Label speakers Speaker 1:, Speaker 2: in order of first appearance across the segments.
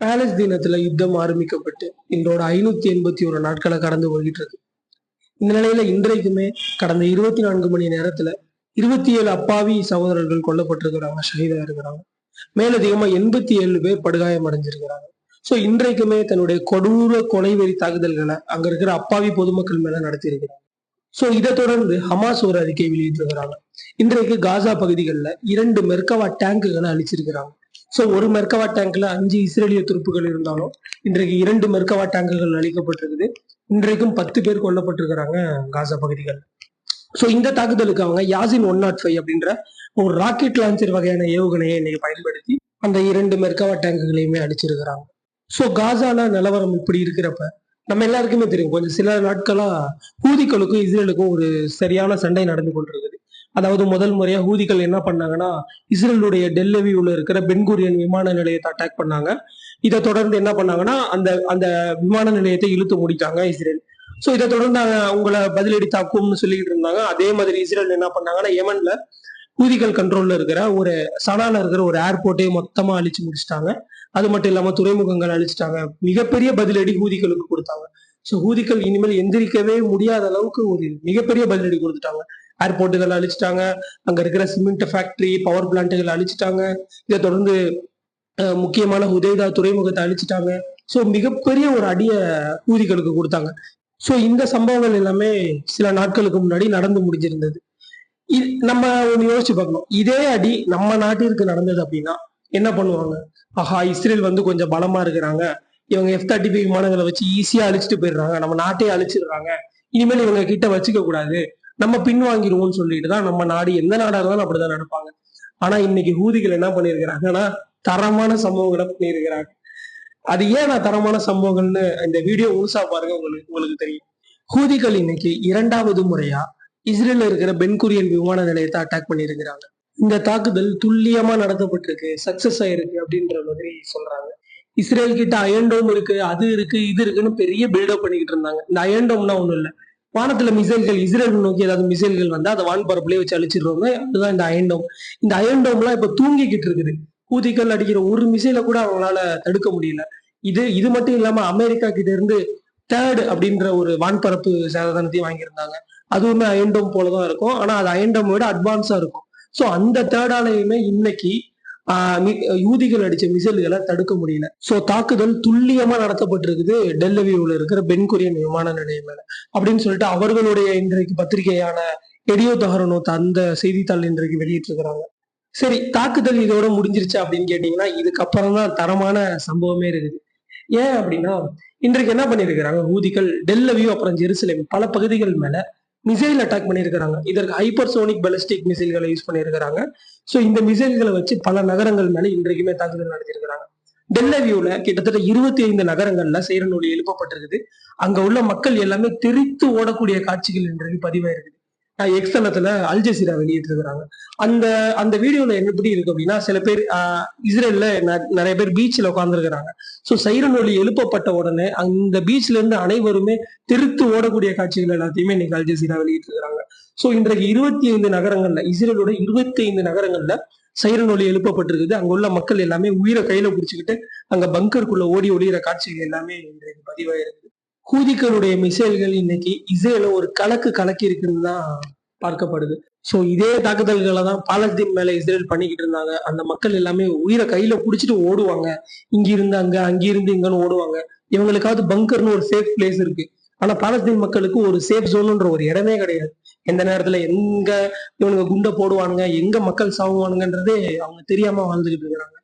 Speaker 1: பாலஸ்தீனத்துல யுத்தம் ஆரம்பிக்கப்பட்டு இன்றோட 581 நாட்களை கடந்து போயிட்டு இருக்கு. இந்த நிலையில இன்றைக்குமே கடந்த 24 மணி நேரத்துல 27 அப்பாவி சகோதரர்கள் கொல்லப்பட்டிருக்கிறாங்க, ஷஹீதா இருக்கிறாங்க. மேலதிகமா 87 பேர் படுகாயம் அடைஞ்சிருக்கிறாங்க. சோ இன்றைக்குமே தன்னுடைய கொடூர கொலைவெறி தாக்குதல்களை அங்க இருக்கிற அப்பாவி பொதுமக்கள் மேல நடத்தி இருக்கிறாங்க. சோ இதை தொடர்ந்து ஹமாஸ் ஒரு அறிக்கை வெளியிட்டிருக்கிறாங்க. இன்றைக்கு காசா பகுதிகளில் 2 மெர்கவா டேங்குகளை அழிச்சிருக்கிறாங்க. சோ ஒரு மெர்கவா டேங்க்ல 5 இஸ்ரேலிய துருப்புகள் இருந்தாலும் இன்றைக்கு 2 மெர்கவா டேங்குகள் அழிக்கப்பட்டிருக்குது. இன்றைக்கும் 10 பேர் கொல்லப்பட்டிருக்கிறாங்க காசா பகுதிகள். சோ இந்த தாக்குதலுக்கு அவங்க யாசின் 105 அப்படின்ற ஒரு ராக்கெட் லான்ச்சர் வகையான ஏவுகணையை இன்னைக்கு பயன்படுத்தி அந்த 2 மெர்கவா டேங்குகளையுமே அடிச்சிருக்கிறாங்க. சோ காசால நிலவரம் இப்படி இருக்கிறப்ப நம்ம எல்லாருக்குமே தெரியும், கொஞ்சம் சில நாட்களா ஹூதிகளுக்கும் இஸ்ரேலுக்கும் ஒரு சரியான சண்டை நடந்து கொண்டிருக்குது. அதாவது முதல் முறையா ஹூதிகள் என்ன பண்ணாங்கன்னா, இஸ்ரேலுடைய டெல்லவியூல இருக்கிற பென்குரியன் விமான நிலையத்தை அட்டாக் பண்ணாங்க. இதை தொடர்ந்து என்ன பண்ணாங்கன்னா, அந்த அந்த விமான நிலையத்தை இழுத்து மூடிட்டாங்க இஸ்ரேல். சோ இதை தொடர்ந்து அவங்கள பதிலடி தாக்கும்னு சொல்லிட்டு இருந்தாங்க. அதே மாதிரி இஸ்ரேல் என்ன பண்ணாங்கன்னா, யமன்ல ஹூதிகள் கண்ட்ரோல்ல இருக்கிற ஒரு சனால இருக்கிற ஒரு ஏர்போர்ட்டையும் மொத்தமா அழிச்சு முடிச்சிட்டாங்க. அது மட்டும் இல்லாம துறைமுகங்கள் அழிச்சிட்டாங்க. மிகப்பெரிய பதிலடி ஹூதிகளுக்கு கொடுத்தாங்க. சோ ஹூதிகள் இனிமேல் எந்திரிக்கவே முடியாத அளவுக்கு ஒரு மிகப்பெரிய பதிலடி கொடுத்துட்டாங்க. ஏர்போர்ட்டுகள் அழிச்சிட்டாங்க, அங்க இருக்கிற சிமெண்ட் ஃபேக்டரி, பவர் பிளான்ட்டுகள் அழிச்சிட்டாங்க. இதை தொடர்ந்து முக்கியமான ஹுதைதா துறைமுகத்தை அழிச்சிட்டாங்க. சோ மிகப்பெரிய ஒரு அடிய ஹூதிகளுக்கு கொடுத்தாங்க. சோ இந்த சம்பவங்கள் எல்லாமே சில நாட்களுக்கு முன்னாடி நடந்து முடிஞ்சிருந்தது. நம்ம ஒண்ணு யோசிச்சு பார்க்கணும், இதே அடி நம்ம நாட்டிற்கு நடந்தது அப்படின்னா என்ன பண்ணுவாங்க? ஆஹா, இஸ்ரேல் வந்து கொஞ்சம் பலமா இருக்கிறாங்க, இவங்க F-35 விமானங்களை வச்சு ஈஸியா அழிச்சிட்டு போயிடுறாங்க, நம்ம நாட்டையே அழிச்சிடுறாங்க, இனிமேல் இவங்க கிட்ட வச்சுக்க கூடாது, நம்ம பின்வாங்கிடுவோம்னு சொல்லிட்டு தான் நம்ம நாடு, எந்த நாடா இருந்தாலும் அப்படிதான் நடப்பாங்க. ஆனா இன்னைக்கு ஹூதிகள் என்ன பண்ணிருக்கிறாங்கன்னா, தரமான சம்பவங்களை பண்ணியிருக்கிறாங்க. அது ஏன் நான் தரமான சம்பவங்கள்னு இந்த வீடியோ முழுசா பாருங்க, உங்களுக்கு தெரியும். ஹூதிகள் இன்னைக்கு 2வது முறையா இஸ்ரேல்ல இருக்கிற பென்குரியன் விமான நிலையத்தை அட்டாக் பண்ணியிருக்கிறாங்க. இந்த தாக்குதல் துல்லியமா நடத்தப்பட்டிருக்கு, சக்சஸ் ஆயிருக்கு அப்படின்ற மாதிரி சொல்றாங்க. இஸ்ரேல் கிட்ட அயன்டோம் இருக்கு, அது இருக்கு, இது இருக்குன்னு பெரிய பில்டப் பண்ணிக்கிட்டு இருந்தாங்க. இந்த அயன்டோம்னா ஒண்ணும் இல்ல, வானத்துல மிசைல்கள் இஸ்ரேல் நோக்கி ஏதாவது மிசைல்கள் வந்து அதை வான்பரப்புலயே வச்சு அழிச்சிடுறோங்க. அதுதான் இந்த அயன்டோம். இந்த அயன்டோம்லாம் இப்ப தூங்கிக்கிட்டு இருக்குது. ஹூதிகள் அடிக்கிற ஒரு மிசைலை கூட அவங்களால தடுக்க முடியல. இது மட்டும் இல்லாம அமெரிக்கா கிட்ட இருந்து தேர்ட் அப்படின்ற ஒரு வான்பரப்பு சாதனத்தையும் வாங்கியிருந்தாங்க. அதுவுமே அயன்டோம் போலதான் இருக்கும், ஆனா அது அயன்டோம் விட அட்வான்ஸா இருக்கும். சோ அந்த தேர்டாலையுமே இன்னைக்கு யூதிகள் அடிச்ச மிசைல்களை தடுக்க முடியல. சோ தாக்குதல் துல்லியமா நடத்தப்பட்டிருக்குது டெல்லவியூல இருக்கிற பென்குரியன் விமான நிலையம் மேல அப்படின்னு சொல்லிட்டு அவர்களுடைய இன்றைக்கு பத்திரிகையான எடியோ தஹரனோத் அந்த செய்தித்தாள் இன்றைக்கு வெளியிட்டிருக்கிறாங்க. சரி, தாக்குதல் இதோட முடிஞ்சிருச்சு அப்படின்னு கேட்டீங்கன்னா, இதுக்கப்புறம் தான் தரமான சம்பவமே இருக்குது. ஏன் அப்படின்னா, இன்றைக்கு என்ன பண்ணிருக்கிறாங்க ஹூதிகள், டெல்லவியூ அப்புறம் ஜெருசலேம் பல பகுதிகள் மேல மிசைல் அட்டாக் பண்ணியிருக்கிறாங்க. இதற்கு ஹைப்பர்சோனிக் பாலிஸ்டிக் மிசைல்களை யூஸ் பண்ணியிருக்கிறாங்க. சோ இந்த மிசைல்களை வச்சு பல நகரங்கள் மேல இன்றைக்குமே தாக்குதல் நடத்தியிருக்கிறாங்க. டெல்லவியூல கிட்டத்தட்ட 25 நகரங்கள்ல சைரன் ஒலி எழுப்பப்பட்டிருக்குது. அங்க உள்ள மக்கள் எல்லாமே தெரித்து ஓடக்கூடிய காட்சிகள் இன்றைக்கு பதிவாயிருக்குது. எக்ஸ் தளத்துல அல் ஜசீரா வெளியிட்டிருக்கிறாங்க. அந்த அந்த வீடியோல எப்படி இருக்கு அப்படின்னா, சில பேர் இஸ்ரேல்ல நிறைய பேர் பீச்ல உட்கார்ந்துருக்கிறாங்க. சோ சைரன் ஒலி எழுப்பப்பட்ட உடனே அந்த பீச்ல இருந்து அனைவருமே தெரித்து ஓடக்கூடிய காட்சிகள் எல்லாத்தையுமே இன்னைக்கு அல் ஜசீரா வெளியிட்டிருக்கிறாங்க. சோ இன்றைக்கு 25 நகரங்கள்ல, இஸ்ரேலோட 25 நகரங்கள்ல சைரன் ஒலி எழுப்பப்பட்டிருக்குது. அங்க உள்ள மக்கள் எல்லாமே உயிரை கையில பிடிச்சுக்கிட்டு அங்க பங்கருக்குள்ள ஓடி ஒளிகிற காட்சிகள் எல்லாமே இன்றைக்கு பதிவாயிருக்கு. ஹூதிகளுடைய மிசைல்கள் இன்னைக்கு இஸ்ரேல ஒரு கலக்கி இருக்குன்னு தான் பார்க்கப்படுது. சோ இதே தாக்குதல்களை தான் பாலஸ்தீன் மேல இஸ்ரேல் பண்ணிக்கிட்டு இருந்தாங்க. அந்த மக்கள் எல்லாமே உயிரை கையில புடிச்சிட்டு ஓடுவாங்க, இங்கிருந்து அங்க, அங்கிருந்து இங்கன்னு ஓடுவாங்க. இவங்களுக்காவது பங்கர்னு ஒரு சேஃப் பிளேஸ் இருக்கு. ஆனா பாலஸ்தீன் மக்களுக்கு ஒரு சேஃப் ஜோன்ன்ற ஒரு இடமே கிடையாது. எந்த நேரத்துல எங்க இவனுங்க குண்டை போடுவானுங்க, எங்க மக்கள் சாவுவானுங்கன்றதே அவங்க தெரியாம வாழ்ந்துகிட்டு இருக்கிறாங்க.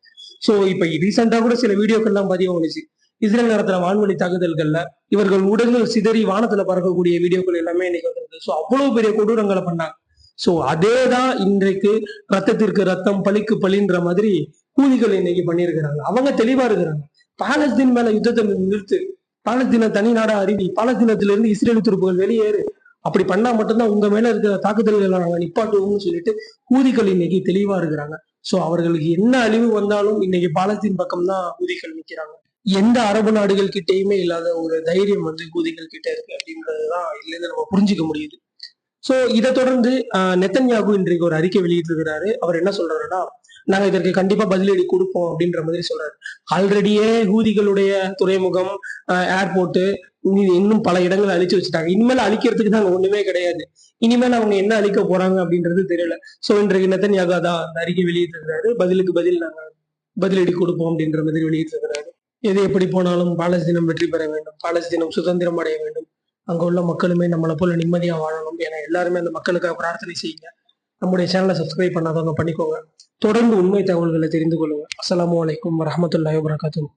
Speaker 1: சோ இப்ப ரீசெண்டா கூட சில வீடியோக்கள் எல்லாம் பதிவு வந்துச்சு. இஸ்ரேல் நடத்துற வான்வழி தாக்குதல்கள்ல இவர்கள் உடல்கள் சிதறி வானத்துல பறக்கக்கூடிய வீடியோக்கள் எல்லாமே இன்னைக்கு வந்திருக்கு. சோ அவ்வளவு பெரிய கொடூரங்களை பண்ணாங்க. சோ அதேதான் இன்றைக்கு ரத்தத்திற்கு ரத்தம், பழிக்கு பழின்ற மாதிரி ஹூதிகள் இன்னைக்கு பண்ணியிருக்கிறாங்க. அவங்க தெளிவா இருக்கிறாங்க, பாலஸ்தீன் மேல யுத்தத்தை நிறுத்து, பாலஸ்தீன தனி நாடா அறிவி, பாலஸ்தீனத்துல இருந்து இஸ்ரேல் துருப்புகள் வெளியேறு, அப்படி பண்ணா மட்டும்தான் உங்க மேல இருக்கிற தாக்குதல்களை நாங்க நிப்பாட்டுவோம்னு சொல்லிட்டு ஹூதிகள் இன்னைக்கு தெளிவா இருக்கிறாங்க. சோ அவர்களுக்கு என்ன அழிவு வந்தாலும் இன்னைக்கு பாலஸ்தீன் பக்கம் தான் ஹூதிகள் நிக்கிறாங்க. எந்த அரபு நாடுகள் கிட்டயுமே இல்லாத ஒரு தைரியம் வந்து ஹூதிகள் கிட்ட இருக்கு அப்படின்றதுதான் இதுல இருந்து நம்ம புரிஞ்சுக்க முடியுது. சோ இதை தொடர்ந்து நெத்தன்யாகு இன்றைக்கு ஒரு அறிக்கை வெளியிட்டிருக்கிறாரு. அவர் என்ன சொல்றாருன்னா, நாங்க இதற்கு கண்டிப்பா பதிலடி கொடுப்போம் அப்படின்ற மாதிரி சொல்றாரு. ஆல்ரெடியே ஹூதிகளுடைய துறைமுகம், ஏர்போர்ட், இன்னும் பல இடங்களை அழிச்சு வச்சுட்டாங்க. இனிமேல் அழிக்கிறதுக்கு தான் ஒண்ணுமே கிடையாது. இனிமேல் அவங்க என்ன அழிக்க போறாங்க அப்படின்றது தெரியல. சோ இன்றைக்கு நெத்தன்யாகு அதான் அந்த அறிக்கை வெளியிட்டிருக்கிறாரு. பதிலுக்கு பதில் நாங்க பதிலடி கொடுப்போம் அப்படின்ற மாதிரி வெளியிட்டிருக்கிறாரு. எது எப்படி போனாலும் பாலஸ்தீனம் வெற்றி பெற வேண்டும், பாலஸ்தீனம் சுதந்திரம் அடைய வேண்டும், அங்க உள்ள மக்களுமே நம்மளை போல நிம்மதியா வாழணும் என எல்லாருமே அந்த மக்களுக்காக பிரார்த்தனை செய்யுங்க. நம்முடைய சேனலை சப்ஸ்கிரைப் பண்ணாதவங்க பண்ணிக்கோங்க. தொடர்ந்து உண்மை தகவல்களை தெரிந்து கொள்ளுங்க. அஸ்ஸலாமு அலைக்கும் வரஹ்மத்துல்லாஹி வபரகாத்துஹு.